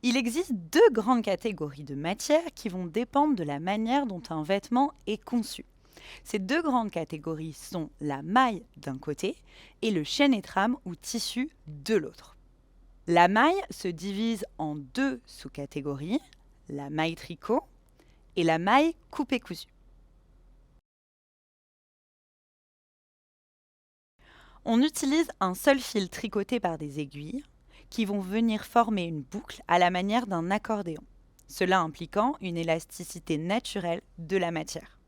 Il existe deux grandes catégories de matières qui vont dépendre de la manière dont un vêtement est conçu. Ces deux grandes catégories sont la maille d'un côté et le chêne et trame ou tissu de l'autre. La maille se divise en deux sous-catégories, la maille tricot et la maille coupé-cousu. On utilise un seul fil tricoté par des aiguilles qui vont venir former une boucle à la manière d'un accordéon, cela impliquant une élasticité naturelle de la matière.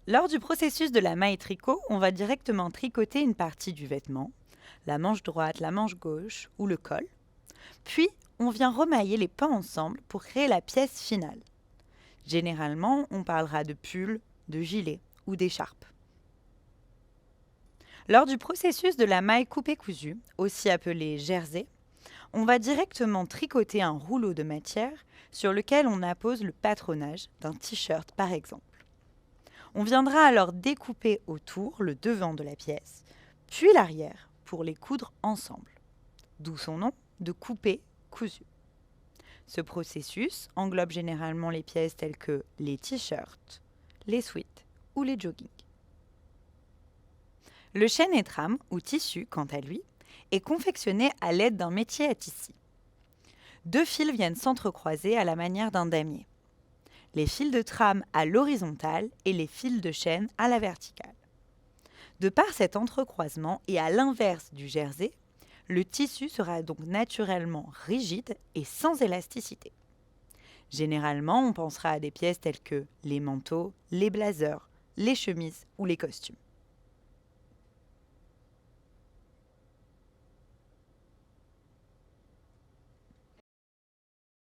Lors du processus de la maille tricot, on va directement tricoter une partie du vêtement, la manche droite, la manche gauche ou le col. Puis, on vient remailler les pans ensemble pour créer la pièce finale. Généralement, on parlera de pull, de gilet ou d'écharpe. Lors du processus de la maille coupée-cousue, aussi appelée jersey, on va directement tricoter un rouleau de matière sur lequel on appose le patronage d'un t-shirt par exemple. On viendra alors découper autour le devant de la pièce, puis l'arrière pour les coudre ensemble. D'où son nom de coupé-cousu. Ce processus englobe généralement les pièces telles que les t-shirts, les sweats ou les joggings. Le chêne et trame, ou tissu, quant à lui, est confectionné à l'aide d'un métier à tisser. Deux fils viennent s'entrecroiser à la manière d'un damier. Les fils de trame à l'horizontale et les fils de chêne à la verticale. De par cet entrecroisement et à l'inverse du jersey, le tissu sera donc naturellement rigide et sans élasticité. Généralement, on pensera à des pièces telles que les manteaux, les blazers, les chemises ou les costumes.